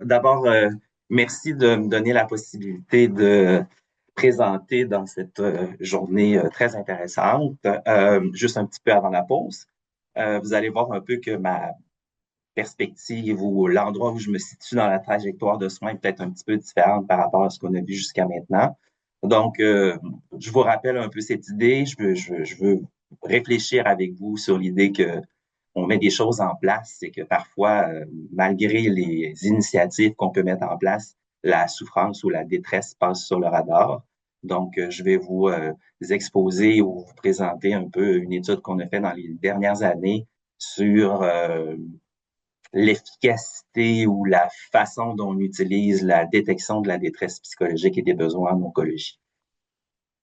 D'abord, merci de me donner la possibilité de présenter dans cette journée très intéressante. Juste un petit peu avant la pause, vous allez voir un peu que ma perspective ou l'endroit où je me situe dans la trajectoire de soins est peut-être un petit peu différente par rapport à ce qu'on a vu jusqu'à maintenant. Donc, je vous rappelle un peu cette idée. Je veux réfléchir avec vous sur l'idée que on met des choses en place, c'est que parfois, malgré les initiatives qu'on peut mettre en place, la souffrance ou la détresse passe sur le radar. Donc, je vais vous exposer ou vous présenter un peu une étude qu'on a faite dans les dernières années sur l'efficacité ou la façon dont on utilise la détection de la détresse psychologique et des besoins en oncologie.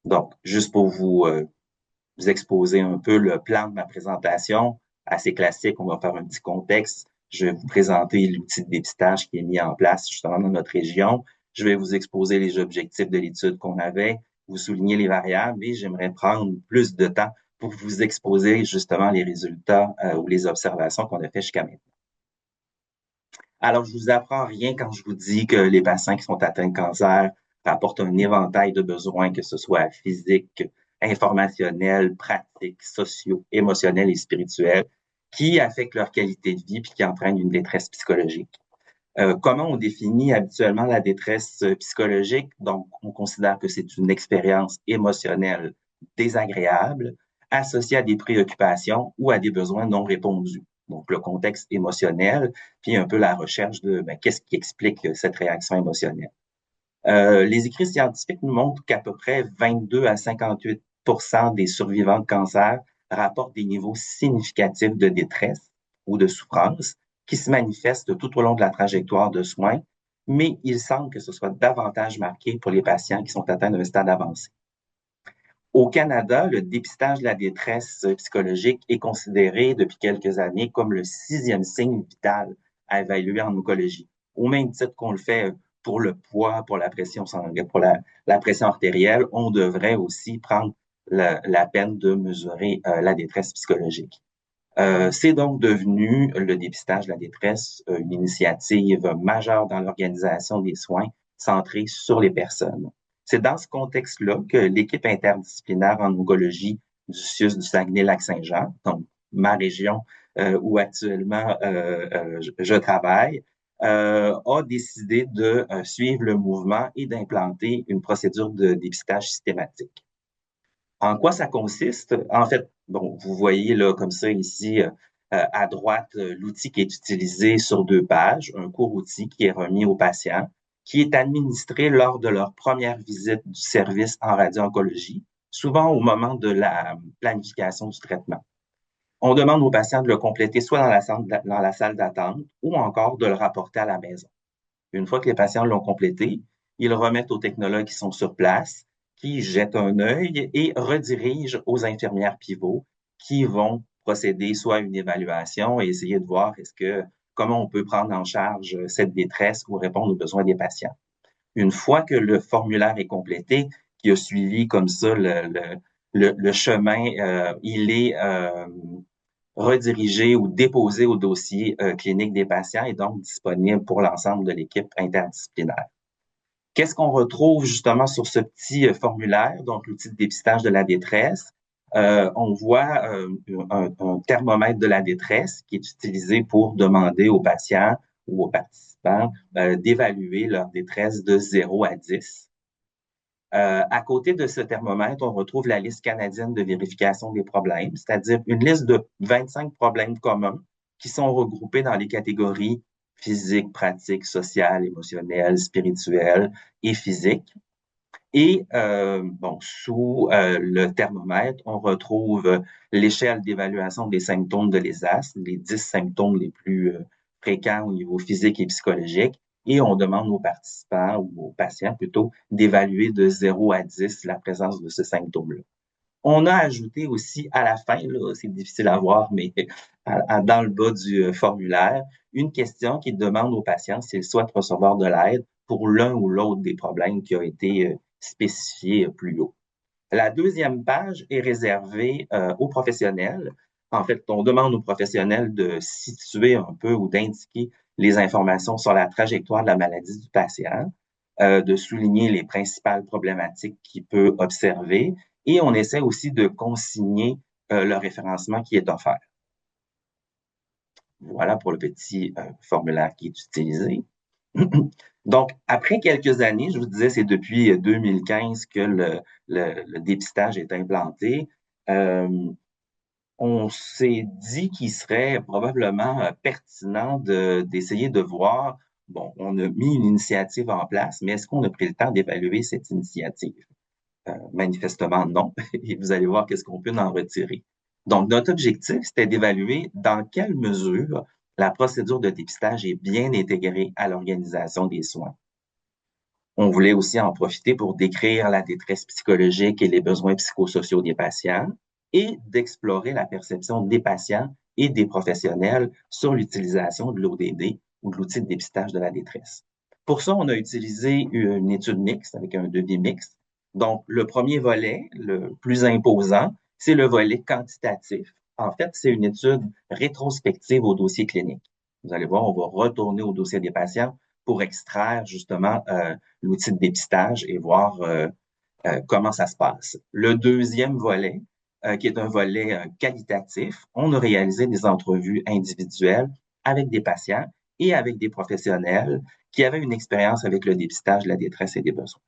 Donc, juste pour vous exposer un peu le plan de ma présentation, assez classique, on va faire un petit contexte. Je vais vous présenter l'outil de dépistage qui est mis en place justement dans notre région. Je vais vous exposer les objectifs de l'étude qu'on avait, vous souligner les variables et j'aimerais prendre plus de temps pour vous exposer justement les résultats ou les observations qu'on a fait jusqu'à maintenant. Alors, je vous apprends rien quand je vous dis que les patients qui sont atteints de cancer rapportent un éventail de besoins, que ce soit physique, informationnel, pratique, sociaux, émotionnels et spirituels, qui affectent leur qualité de vie puis qui entraînent une détresse psychologique. Comment on définit habituellement la détresse psychologique? Donc, on considère que c'est une expérience émotionnelle désagréable associée à des préoccupations ou à des besoins non répondus. Donc, le contexte émotionnel, puis un peu la recherche de qu'est-ce qui explique cette réaction émotionnelle. Les écrits scientifiques nous montrent qu'à peu près 22 à 58 des survivants de cancer rapportent des niveaux significatifs de détresse ou de souffrance qui se manifestent tout au long de la trajectoire de soins, mais il semble que ce soit davantage marqué pour les patients qui sont atteints d'un stade avancé. Au Canada, le dépistage de la détresse psychologique est considéré depuis quelques années comme le 6e signe vital à évaluer en oncologie, au même titre qu'on le fait pour le poids, pour la pression sanguine, pour la pression artérielle, on devrait aussi prendre la peine de mesurer la détresse psychologique. C'est donc devenu le dépistage de la détresse une initiative majeure dans l'organisation des soins centrée sur les personnes. C'est dans ce contexte-là que l'équipe interdisciplinaire en oncologie du CIUS du Saguenay-Lac-Saint-Jean, donc ma région où actuellement je travaille, a décidé de suivre le mouvement et d'implanter une procédure de dépistage systématique. En quoi ça consiste? En fait, bon, vous voyez là comme ça ici à droite l'outil qui est utilisé sur 2 pages, un court outil qui est remis aux patients, qui est administré lors de leur première visite du service en radio-oncologie, souvent au moment de la planification du traitement. On demande aux patients de le compléter soit dans la salle d'attente ou encore de le rapporter à la maison. Une fois que les patients l'ont complété, ils le remettent aux technologues qui sont sur place, qui jettent un œil et redirigent aux infirmières pivots qui vont procéder soit à une évaluation et essayer de voir comment on peut prendre en charge cette détresse ou répondre aux besoins des patients. Une fois que le formulaire est complété, qui a suivi comme ça le chemin, il est redirigé ou déposé au dossier clinique des patients et donc disponible pour l'ensemble de l'équipe interdisciplinaire. Qu'est-ce qu'on retrouve justement sur ce petit formulaire, donc l'outil de dépistage de la détresse? On voit un thermomètre de la détresse qui est utilisé pour demander aux patients ou aux participants d'évaluer leur détresse de 0 à 10. À côté de ce thermomètre, on retrouve la liste canadienne de vérification des problèmes, c'est-à-dire une liste de 25 problèmes communs qui sont regroupés dans les catégories physique, pratique, sociale, émotionnelle, spirituelle et physique. Et sous le thermomètre, on retrouve l'échelle d'évaluation des symptômes de l'ESAS, les 10 symptômes les plus fréquents au niveau physique et psychologique. Et on demande aux participants ou aux patients plutôt d'évaluer de 0 à 10 la présence de ce symptôme-là. On a ajouté aussi à la fin, là, c'est difficile à voir, mais dans le bas du formulaire, une question qui demande aux patients s'ils souhaitent recevoir de l'aide pour l'un ou l'autre des problèmes qui ont été spécifiés plus haut. La deuxième page est réservée aux professionnels. En fait, on demande aux professionnels de situer un peu ou d'indiquer les informations sur la trajectoire de la maladie du patient, de souligner les principales problématiques qu'il peut observer et on essaie aussi de consigner le référencement qui est offert. Voilà pour le petit formulaire qui est utilisé. Donc, après quelques années, je vous disais, c'est depuis 2015 que le dépistage est implanté. On s'est dit qu'il serait probablement pertinent d'essayer de voir, bon, on a mis une initiative en place, mais est-ce qu'on a pris le temps d'évaluer cette initiative? Manifestement, non. Et vous allez voir qu'est-ce qu'on peut en retirer. Donc, notre objectif, c'était d'évaluer dans quelle mesure la procédure de dépistage est bien intégrée à l'organisation des soins. On voulait aussi en profiter pour décrire la détresse psychologique et les besoins psychosociaux des patients et d'explorer la perception des patients et des professionnels sur l'utilisation de l'ODD ou de l'outil de dépistage de la détresse. Pour ça, on a utilisé une étude mixte avec un devis mixte. Donc, le premier volet, le plus imposant, c'est le volet quantitatif. En fait, c'est une étude rétrospective au dossier clinique. Vous allez voir, on va retourner au dossier des patients pour extraire justement l'outil de dépistage et voir comment ça se passe. Le deuxième volet, qui est un volet qualitatif, on a réalisé des entrevues individuelles avec des patients et avec des professionnels qui avaient une expérience avec le dépistage de la détresse et des besoins.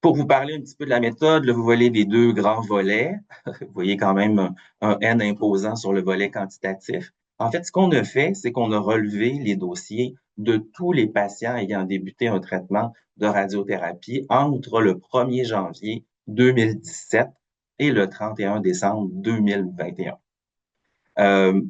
Pour vous parler un petit peu de la méthode, là, vous voyez les deux grands volets. Vous voyez quand même un N imposant sur le volet quantitatif. En fait, ce qu'on a fait, c'est qu'on a relevé les dossiers de tous les patients ayant débuté un traitement de radiothérapie entre le 1er janvier 2017 et le 31 décembre 2021.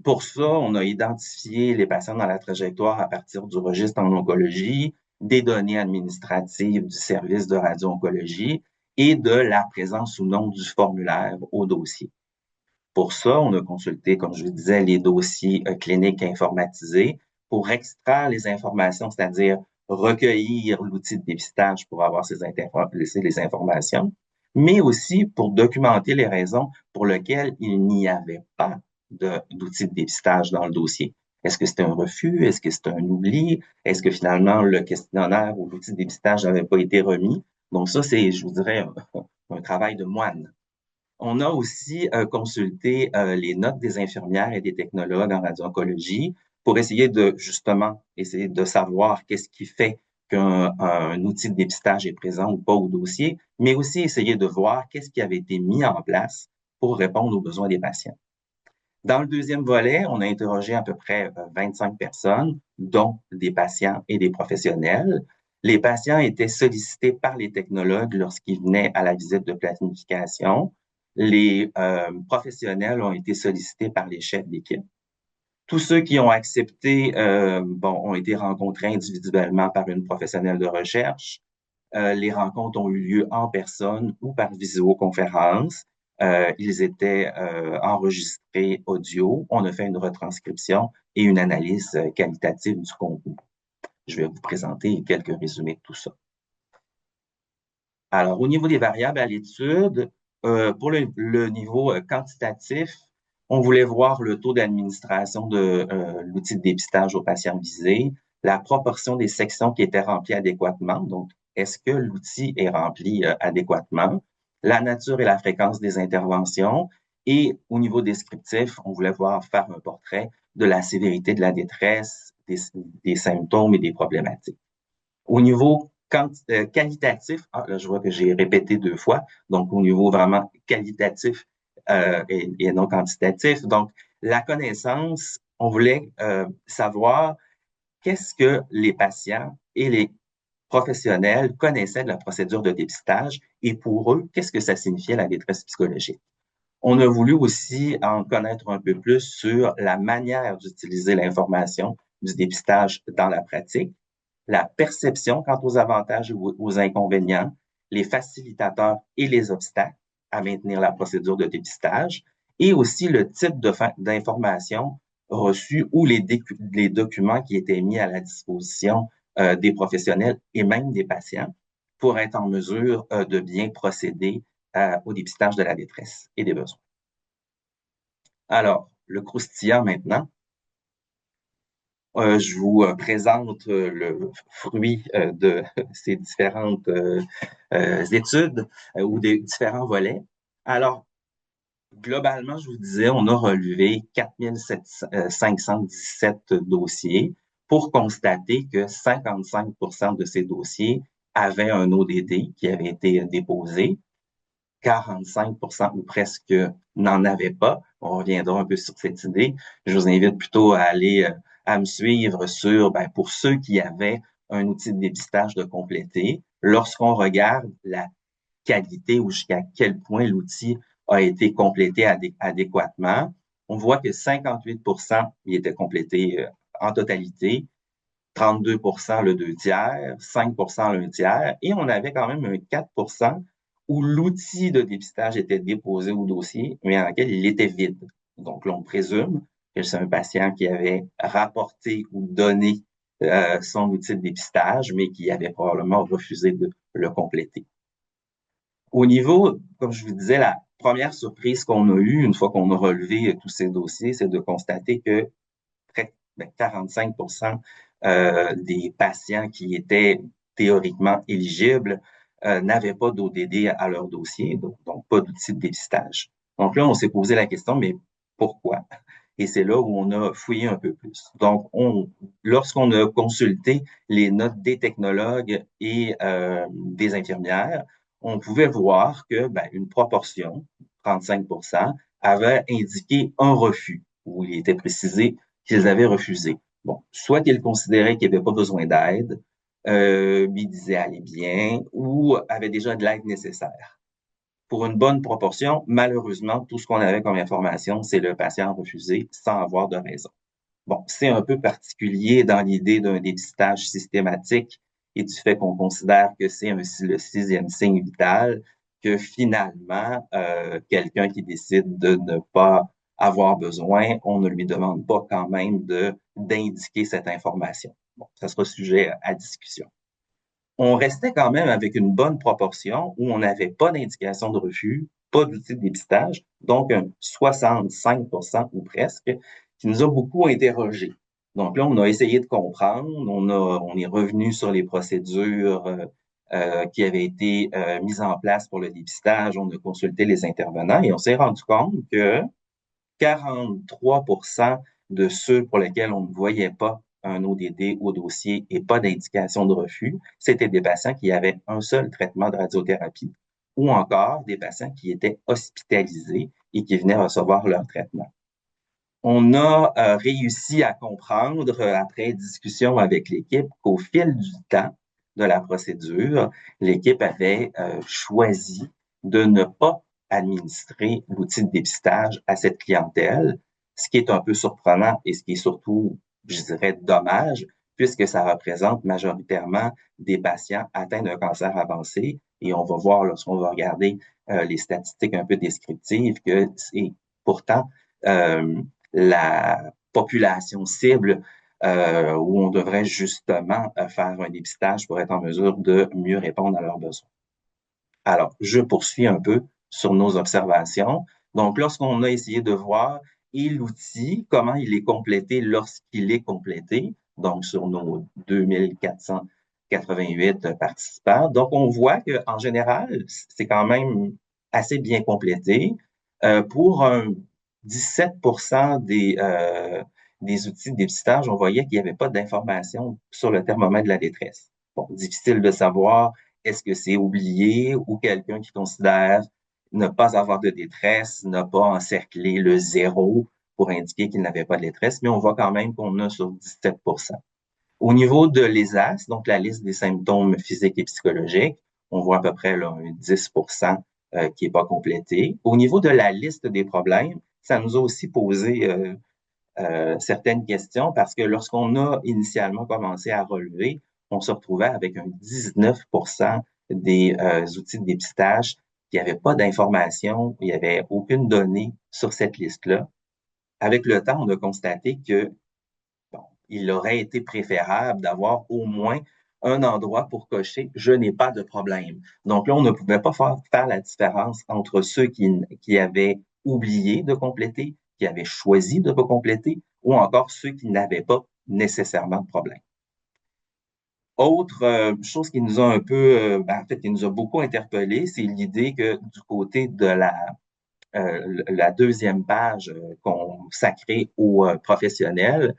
Pour ça, on a identifié les patients dans la trajectoire à partir du registre en oncologie, des données administratives du service de radio-oncologie et de la présence ou non du formulaire au dossier. Pour ça, on a consulté, comme je vous disais, les dossiers cliniques informatisés pour extraire les informations, c'est-à-dire recueillir l'outil de dépistage pour avoir les informations, mais aussi pour documenter les raisons pour lesquelles il n'y avait pas d'outil de dépistage dans le dossier. Est-ce que c'était un refus? Est-ce que c'était un oubli? Est-ce que finalement le questionnaire ou l'outil de dépistage n'avait pas été remis? Donc ça, c'est, je vous dirais, un travail de moine. On a aussi consulté les notes des infirmières et des technologues en radio-oncologie pour essayer de, justement, essayer de savoir qu'est-ce qui fait qu'un outil de dépistage est présent ou pas au dossier, mais aussi essayer de voir qu'est-ce qui avait été mis en place pour répondre aux besoins des patients. Dans le deuxième volet, on a interrogé à peu près 25 personnes, dont des patients et des professionnels. Les patients étaient sollicités par les technologues lorsqu'ils venaient à la visite de planification. Les professionnels ont été sollicités par les chefs d'équipe. Tous ceux qui ont accepté ont été rencontrés individuellement par une professionnelle de recherche. Les rencontres ont eu lieu en personne ou par visioconférence. Ils étaient enregistrés audio. On a fait une retranscription et une analyse qualitative du contenu. Je vais vous présenter quelques résumés de tout ça. Alors, au niveau des variables à l'étude, pour le niveau quantitatif, on voulait voir le taux d'administration de l'outil de dépistage aux patients visés, la proportion des sections qui étaient remplies adéquatement, donc est-ce que l'outil est rempli adéquatement, la nature et la fréquence des interventions, et au niveau descriptif, on voulait voir faire un portrait de la sévérité de la détresse, des symptômes et des problématiques. Au niveau qualitatif, là, je vois que j'ai répété 2 fois, donc au niveau vraiment qualitatif et non quantitatif. Donc, la connaissance, on voulait savoir qu'est-ce que les patients et les professionnels connaissaient de la procédure de dépistage et pour eux, qu'est-ce que ça signifiait la détresse psychologique. On a voulu aussi en connaître un peu plus sur la manière d'utiliser l'information du dépistage dans la pratique, la perception quant aux avantages ou aux inconvénients, les facilitateurs et les obstacles à maintenir la procédure de dépistage, et aussi le type d'informations reçues ou les documents qui étaient mis à la disposition des professionnels et même des patients pour être en mesure de bien procéder au dépistage de la détresse et des besoins. Alors, le croustillant maintenant. Je vous présente le fruit de ces différentes études ou des différents volets. Alors, globalement, je vous disais, on a relevé 4517 dossiers pour constater que 55% de ces dossiers avaient un ODD qui avait été déposé. 45% ou presque n'en avaient pas. On reviendra un peu sur cette idée. Je vous invite plutôt à aller à me suivre sur, pour ceux qui avaient un outil de dépistage de compléter, lorsqu'on regarde la qualité ou jusqu'à quel point l'outil a été complété adéquatement, on voit que 58% il était complété en totalité, 32% le 2 tiers, 5% le 1 tiers, et on avait quand même un 4% où l'outil de dépistage était déposé au dossier, mais dans lequel il était vide. Donc, l'on présume que c'est un patient qui avait rapporté ou donné son outil de dépistage, mais qui avait probablement refusé de le compléter. Au niveau, comme je vous disais, la première surprise qu'on a eue une fois qu'on a relevé tous ces dossiers, c'est de constater que près de 45% des patients qui étaient théoriquement éligibles n'avaient pas d'ODD à leur dossier, donc pas d'outil de dépistage. Donc là, on s'est posé la question, mais pourquoi? Et c'est là où on a fouillé un peu plus. Donc, lorsqu'on a consulté les notes des technologues et des infirmières, on pouvait voir que une proportion, 35%, avait indiqué un refus, où il était précisé qu'ils avaient refusé. Bon, soit qu'ils considéraient qu'il n'y avait pas besoin d'aide, ils disaient aller bien, ou avaient déjà de l'aide nécessaire. Pour une bonne proportion, malheureusement, tout ce qu'on avait comme information, c'est le patient refusé sans avoir de raison. Bon, c'est un peu particulier dans l'idée d'un dépistage systématique et du fait qu'on considère que c'est le sixième signe vital, que finalement, quelqu'un qui décide de ne pas avoir besoin, on ne lui demande pas quand même d'indiquer cette information. Bon, ça sera sujet à discussion. On restait quand même avec une bonne proportion où on n'avait pas d'indication de refus, pas d'outil de dépistage, donc un 65% ou presque, qui nous a beaucoup interrogés. Donc là, on a essayé de comprendre, on est revenu sur les procédures qui avaient été mises en place pour le dépistage, on a consulté les intervenants et on s'est rendu compte que 43% de ceux pour lesquels on ne voyait pas un ODD au dossier et pas d'indication de refus, c'était des patients qui avaient un seul traitement de radiothérapie ou encore des patients qui étaient hospitalisés et qui venaient recevoir leur traitement. On a réussi à comprendre, après discussion avec l'équipe, qu'au fil du temps de la procédure, l'équipe avait choisi de ne pas administrer l'outil de dépistage à cette clientèle, ce qui est un peu surprenant et ce qui est surtout, je dirais, dommage, puisque ça représente majoritairement des patients atteints d'un cancer avancé. Et on va voir, lorsqu'on va regarder les statistiques un peu descriptives, que c'est pourtant la population cible où on devrait justement faire un dépistage pour être en mesure de mieux répondre à leurs besoins. Alors, je poursuis un peu sur nos observations. Donc, lorsqu'on a essayé de voir et l'outil, comment il est complété lorsqu'il est complété, donc sur nos 2488 participants, donc on voit qu'en général, c'est quand même assez bien complété. Pour un 17% des outils de dépistage, on voyait qu'il n'y avait pas d'information sur le thermomètre de la détresse. Bon, difficile de savoir est-ce que c'est oublié ou quelqu'un qui considère ne pas avoir de détresse, n'a pas encerclé le 0 pour indiquer qu'il n'avait pas de détresse, mais on voit quand même qu'on a sur 17%. Au niveau de l'ESAS, donc la liste des symptômes physiques et psychologiques, on voit à peu près là, un 10% qui n'est pas complété. Au niveau de la liste des problèmes, ça nous a aussi posé certaines questions parce que lorsqu'on a initialement commencé à relever, on se retrouvait avec un 19% des outils de dépistage qui n'avaient pas d'informations, il n'y avait aucune donnée sur cette liste-là. Avec le temps, on a constaté que il aurait été préférable d'avoir au moins un endroit pour cocher « Je n'ai pas de problème ». Donc là, on ne pouvait pas faire la différence entre ceux qui avaient oublié de compléter, qui avaient choisi de ne pas compléter ou encore ceux qui n'avaient pas nécessairement de problème. Autre chose qui nous a un peu, en fait, qui nous a beaucoup interpellé, c'est l'idée que du côté de la deuxième page consacrée aux professionnels,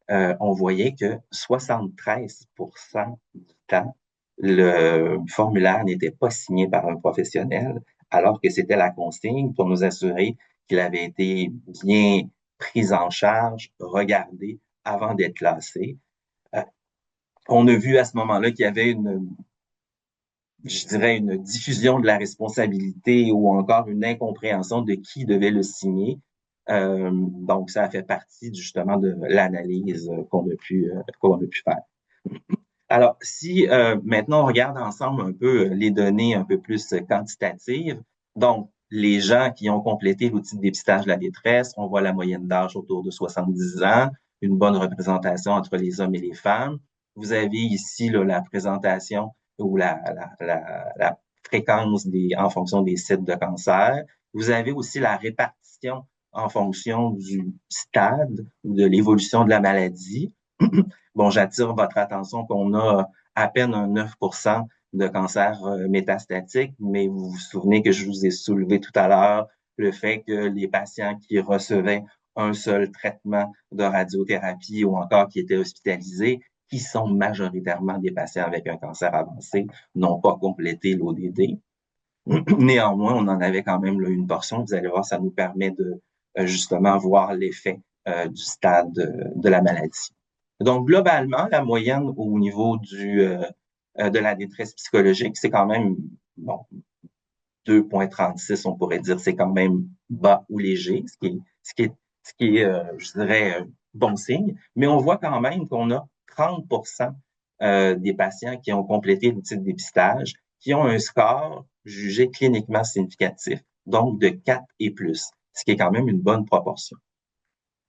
on voyait que 73% du temps, le formulaire n'était pas signé par un professionnel, alors que c'était la consigne pour nous assurer qu'il avait été bien pris en charge, regardé avant d'être classé. On a vu à ce moment-là qu'il y avait je dirais, une diffusion de la responsabilité ou encore une incompréhension de qui devait le signer. Donc, ça a fait partie justement de l'analyse qu'on a pu faire. Alors, si maintenant on regarde ensemble un peu les données un peu plus quantitatives, donc les gens qui ont complété l'outil de dépistage de la détresse, on voit la moyenne d'âge autour de 70 ans, une bonne représentation entre les hommes et les femmes. Vous avez ici là, la présentation ou la fréquence en fonction des sites de cancer. Vous avez aussi la répartition en fonction du stade ou de l'évolution de la maladie. Bon, j'attire votre attention qu'on a à peine un 9% de cancer métastatique, mais vous vous souvenez que je vous ai soulevé tout à l'heure le fait que les patients qui recevaient un seul traitement de radiothérapie ou encore qui étaient hospitalisés, qui sont majoritairement des patients avec un cancer avancé, n'ont pas complété l'ODD. Néanmoins, on en avait quand même là, une portion. Vous allez voir, ça nous permet de justement voir l'effet du stade de la maladie. Donc, globalement, la moyenne au niveau de la détresse psychologique, c'est quand même, bon, 2,36, on pourrait dire, c'est quand même bas ou léger, ce qui est je dirais, bon signe. Mais on voit quand même qu'on a 30% des patients qui ont complété l'outil de dépistage, qui ont un score jugé cliniquement significatif, donc de 4 et plus, ce qui est quand même une bonne proportion.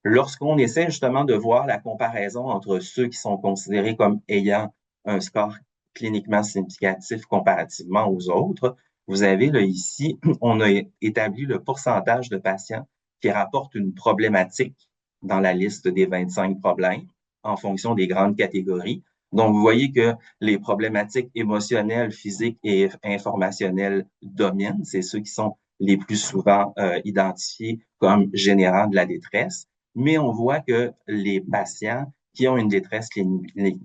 Lorsqu'on essaie justement de voir la comparaison entre ceux qui sont considérés comme ayant un score cliniquement significatif comparativement aux autres, vous avez là ici, on a établi le pourcentage de patients qui rapportent une problématique dans la liste des 25 problèmes en fonction des grandes catégories. Donc, vous voyez que les problématiques émotionnelles, physiques et informationnelles dominent. C'est ceux qui sont les plus souvent identifiés comme générant de la détresse. Mais on voit que les patients qui ont une détresse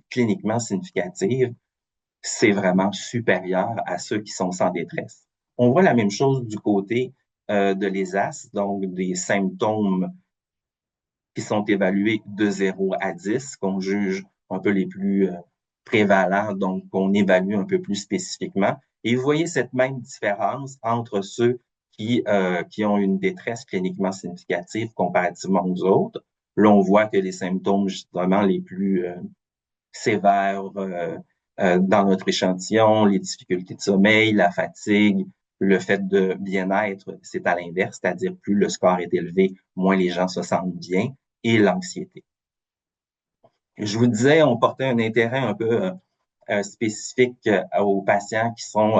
cliniquement significative, c'est vraiment supérieur à ceux qui sont sans détresse. On voit la même chose du côté de l'ESAS, donc des symptômes qui sont évalués de 0 à 10, qu'on juge un peu les plus prévalents, donc qu'on évalue un peu plus spécifiquement. Et vous voyez cette même différence entre ceux qui ont une détresse cliniquement significative comparativement aux autres. Là, on voit que les symptômes justement les plus sévères dans notre échantillon, les difficultés de sommeil, la fatigue, le fait de bien-être, c'est à l'inverse, c'est-à-dire plus le score est élevé, moins les gens se sentent bien, et l'anxiété. Je vous disais, on portait un intérêt un peu spécifique aux patients qui sont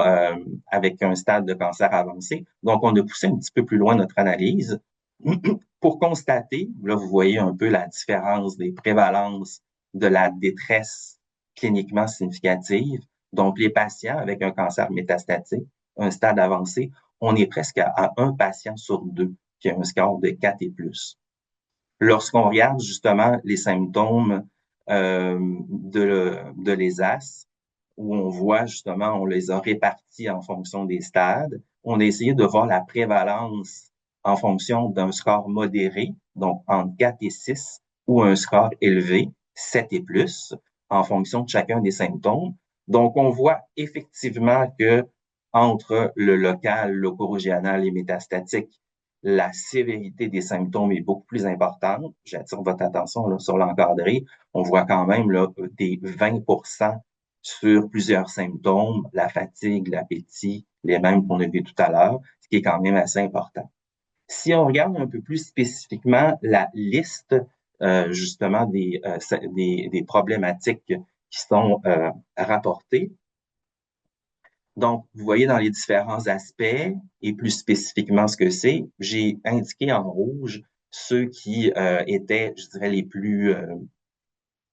avec un stade de cancer avancé. Donc, on a poussé un petit peu plus loin notre analyse pour constater, là, vous voyez un peu la différence des prévalences de la détresse cliniquement significative. Donc, les patients avec un cancer métastatique, un stade avancé, on est presque à un patient sur deux qui a un score de 4 et plus. Lorsqu'on regarde justement les symptômes de l'ESAS, où on voit justement, on les a répartis en fonction des stades, on a essayé de voir la prévalence en fonction d'un score modéré, donc entre 4 et 6, ou un score élevé, 7 et plus, en fonction de chacun des symptômes. Donc, on voit effectivement que entre le local, l'ocorégional et métastatique, la sévérité des symptômes est beaucoup plus importante. J'attire votre attention là, sur l'encadré. On voit quand même là, des 20% sur plusieurs symptômes, la fatigue, l'appétit, les mêmes qu'on a vu tout à l'heure, ce qui est quand même assez important. Si on regarde un peu plus spécifiquement la liste justement des problématiques qui sont rapportées, donc, vous voyez dans les différents aspects et plus spécifiquement ce que c'est, j'ai indiqué en rouge ceux qui étaient, je dirais, les plus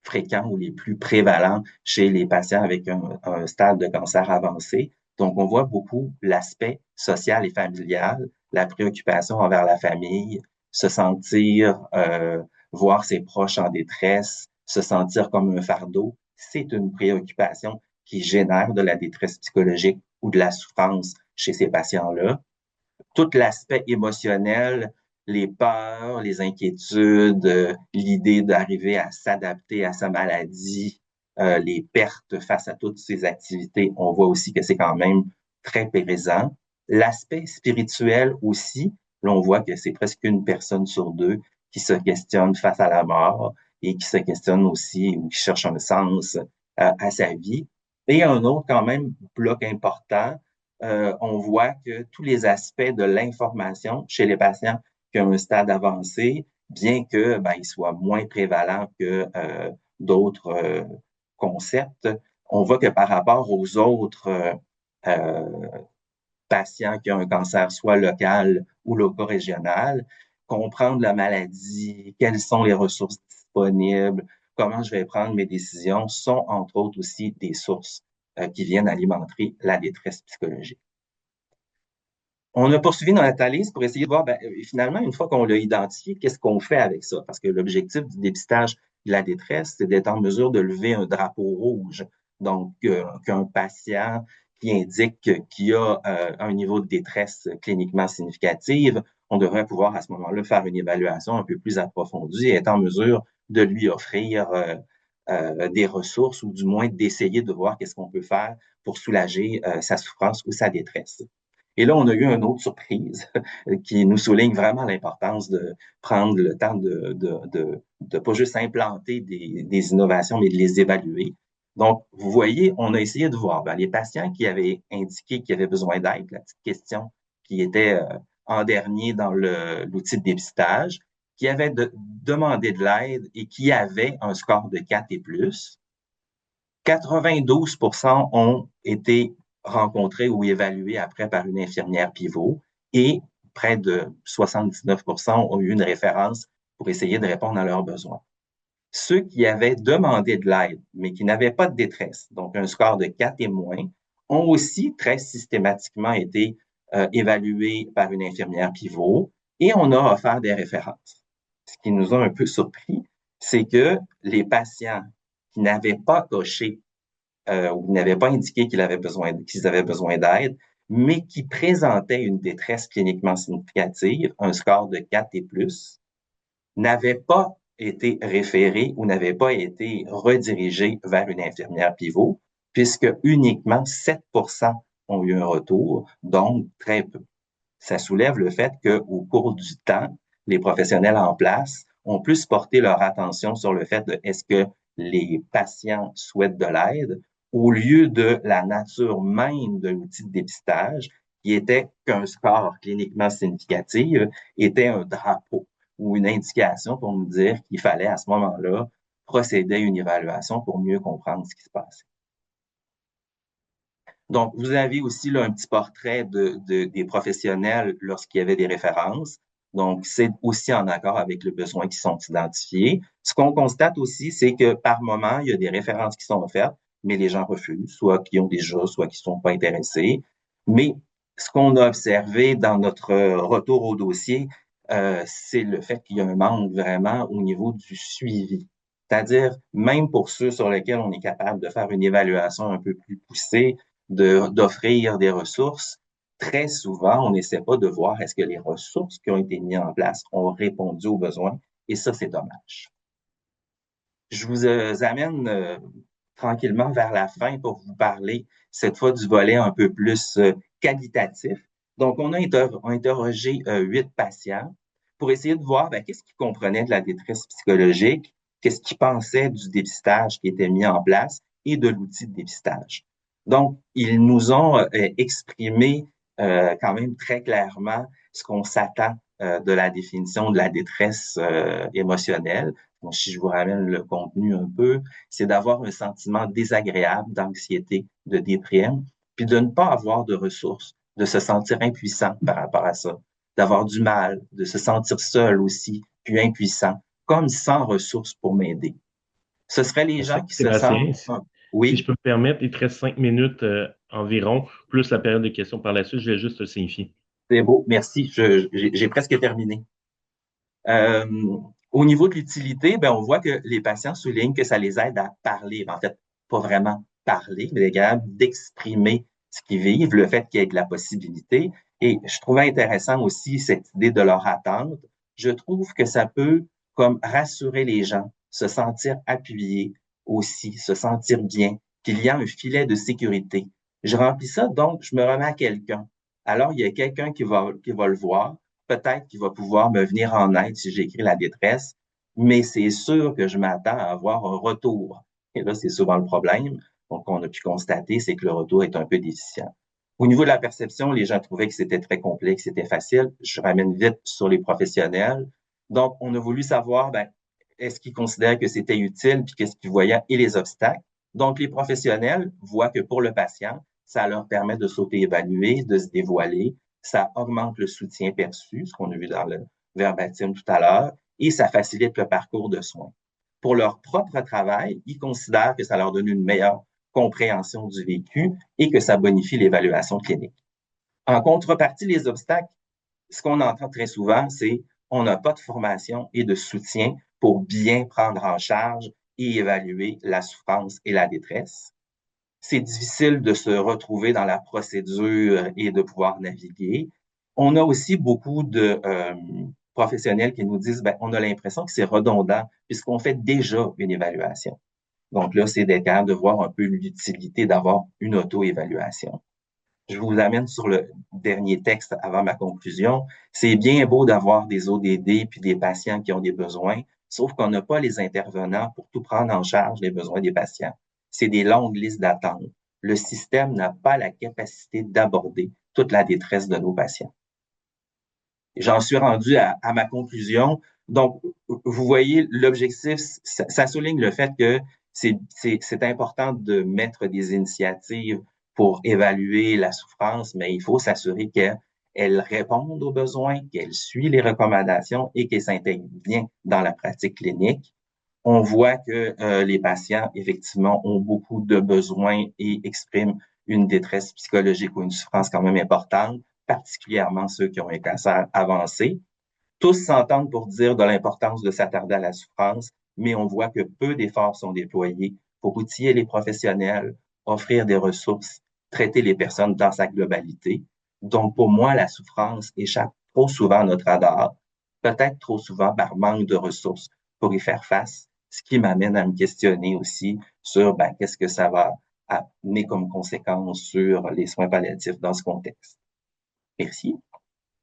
fréquents ou les plus prévalents chez les patients avec un stade de cancer avancé. Donc, on voit beaucoup l'aspect social et familial, la préoccupation envers la famille, se sentir, voir ses proches en détresse, se sentir comme un fardeau. C'est une préoccupation qui génère de la détresse psychologique ou de la souffrance chez ces patients-là. Tout l'aspect émotionnel, les peurs, les inquiétudes, l'idée d'arriver à s'adapter à sa maladie, les pertes face à toutes ces activités, on voit aussi que c'est quand même très présent. L'aspect spirituel aussi, là on voit que c'est presque une personne sur deux qui se questionne face à la mort et qui se questionne aussi ou qui cherche un sens à sa vie. Et un autre quand même bloc important, on voit que tous les aspects de l'information chez les patients qui ont un stade avancé, bien que ils soient moins prévalents que d'autres concepts, on voit que par rapport aux autres euh, patients qui ont un cancer soit local ou loco-régional, comprendre la maladie, quelles sont les ressources disponibles, comment je vais prendre mes décisions, sont entre autres aussi des sources qui viennent alimenter la détresse psychologique. On a poursuivi notre analyse pour essayer de voir, finalement, une fois qu'on l'a identifié, qu'est-ce qu'on fait avec ça? Parce que l'objectif du dépistage de la détresse, c'est d'être en mesure de lever un drapeau rouge. Donc, qu'un patient qui indique qu'il y a un niveau de détresse cliniquement significative, on devrait pouvoir à ce moment-là faire une évaluation un peu plus approfondie et être en mesure de lui offrir des ressources ou du moins d'essayer de voir qu'est-ce qu'on peut faire pour soulager sa souffrance ou sa détresse. Et là, on a eu une autre surprise qui nous souligne vraiment l'importance de prendre le temps de pas juste implanter des innovations, mais de les évaluer. Donc, vous voyez, on a essayé de voir les patients qui avaient indiqué qu'ils avaient besoin d'aide, la petite question qui était en dernier dans l'outil de dépistage, qui avaient demandé de l'aide et qui avaient un score de 4 et plus. 92 ont été rencontrés ou évalués après par une infirmière pivot et près de 79 ont eu une référence pour essayer de répondre à leurs besoins. Ceux qui avaient demandé de l'aide, mais qui n'avaient pas de détresse, donc un score de 4 et moins, ont aussi très systématiquement été évalués par une infirmière pivot et on a offert des références. Ce qui nous a un peu surpris, c'est que les patients qui n'avaient pas coché ou n'avaient pas indiqué qu'ils avaient besoin d'aide, mais qui présentaient une détresse cliniquement significative, un score de 4 et plus, n'avaient pas été référés ou n'avaient pas été redirigés vers une infirmière pivot, puisque uniquement 7 ont eu un retour, donc très peu. Ça soulève le fait qu'au cours du temps, les professionnels en place ont plus porté leur attention sur le fait de est-ce que les patients souhaitent de l'aide au lieu de la nature même de l'outil de dépistage qui était qu'un score cliniquement significatif était un drapeau ou une indication pour nous dire qu'il fallait à ce moment-là procéder à une évaluation pour mieux comprendre ce qui se passait. Donc, vous avez aussi là un petit portrait des professionnels lorsqu'il y avait des références. Donc, c'est aussi en accord avec les besoins qui sont identifiés. Ce qu'on constate aussi, c'est que par moment, il y a des références qui sont faites, mais les gens refusent, soit qui ont déjà, soit qui ne sont pas intéressés. Mais ce qu'on a observé dans notre retour au dossier, c'est le fait qu'il y a un manque vraiment au niveau du suivi. C'est-à-dire, même pour ceux sur lesquels on est capable de faire une évaluation un peu plus poussée, d'offrir des ressources, très souvent, on n'essaie pas de voir est-ce que les ressources qui ont été mises en place ont répondu aux besoins, et ça, c'est dommage. Je vous amène tranquillement vers la fin pour vous parler cette fois du volet un peu plus qualitatif. Donc, on a interrogé 8 patients pour essayer de voir qu'est-ce qu'ils comprenaient de la détresse psychologique, qu'est-ce qu'ils pensaient du dépistage qui était mis en place et de l'outil de dépistage. Donc, ils nous ont exprimé quand même très clairement ce qu'on s'attend de la définition de la détresse émotionnelle. Donc, si je vous ramène le contenu un peu, c'est d'avoir un sentiment désagréable d'anxiété, de déprime, puis de ne pas avoir de ressources, de se sentir impuissant par rapport à ça, d'avoir du mal, de se sentir seul aussi, puis impuissant, comme sans ressources pour m'aider. Ce seraient les gens qui se sentent... Sébastien, si je Oui, peux me permettre, il te reste 5 minutes environ, plus la période de questions par la suite. Je vais juste te signifier. c'est beau, merci, j'ai presque terminé. Euh, Au niveau de l'utilité, ben, on voit que les patients soulignent que ça les aide à parler. En fait, pas vraiment parler, mais capable d'exprimer ce qu'ils vivent, le fait qu'il y ait de la possibilité. Et je trouvais intéressant aussi cette idée de leur attente. Je trouve que ça peut comme rassurer les gens, se sentir appuyés aussi, se sentir bien, qu'il y a un filet de sécurité. Je remplis ça, donc je me remets à quelqu'un. Alors, il y a quelqu'un qui va le voir, peut-être qu'il va pouvoir me venir en aide si j'écris la détresse, mais c'est sûr que je m'attends à avoir un retour. Et là, c'est souvent le problème. Donc, on a pu constater, c'est que le retour est un peu déficient. Au niveau de la perception, les gens trouvaient que c'était très complexe, c'était facile. Je ramène vite sur les professionnels. Donc, on a voulu savoir, ben, est-ce qu'ils considèrent que c'était utile, puis qu'est-ce qu'ils voyaient et les obstacles. Donc, les professionnels voient que pour le patient, ça leur permet de s'auto-évaluer, de se dévoiler, ça augmente le soutien perçu, ce qu'on a vu dans le verbatim tout à l'heure, et ça facilite le parcours de soins. Pour leur propre travail, ils considèrent que ça leur donne une meilleure compréhension du vécu et que ça bonifie l'évaluation clinique. En contrepartie, les obstacles, ce qu'on entend très souvent, c'est on n'a pas de formation et de soutien pour bien prendre en charge et évaluer la souffrance et la détresse. C'est difficile de se retrouver dans la procédure et de pouvoir naviguer. On a aussi beaucoup de professionnels qui nous disent, ben, on a l'impression que c'est redondant puisqu'on fait déjà une évaluation. Donc là, c'est d'être capable de voir un peu l'utilité d'avoir une auto-évaluation. Je vous amène sur le dernier texte avant ma conclusion. C'est bien beau d'avoir des ODD puis des patients qui ont des besoins, sauf qu'on n'a pas les intervenants pour tout prendre en charge les besoins des patients. C'est des longues listes d'attente. Le système n'a pas la capacité d'aborder toute la détresse de nos patients. J'en suis rendu à ma conclusion. Donc, vous voyez, l'objectif, ça souligne le fait que c'est important de mettre des initiatives pour évaluer la souffrance, mais il faut s'assurer qu'elle répondent aux besoins, qu'elle suit les recommandations et qu'elle s'intègre bien dans la pratique clinique. On voit que les patients, effectivement, ont beaucoup de besoins et expriment une détresse psychologique ou une souffrance quand même importante, particulièrement ceux qui ont un cancer avancé. Tous s'entendent pour dire de l'importance de s'attarder à la souffrance, mais on voit que peu d'efforts sont déployés pour outiller les professionnels, offrir des ressources, traiter les personnes dans sa globalité. Donc, pour moi, la souffrance échappe trop souvent à notre radar, peut-être trop souvent par manque de ressources pour y faire face, ce qui m'amène à me questionner aussi sur ben, qu'est-ce que ça va amener comme conséquence sur les soins palliatifs dans ce contexte. Merci.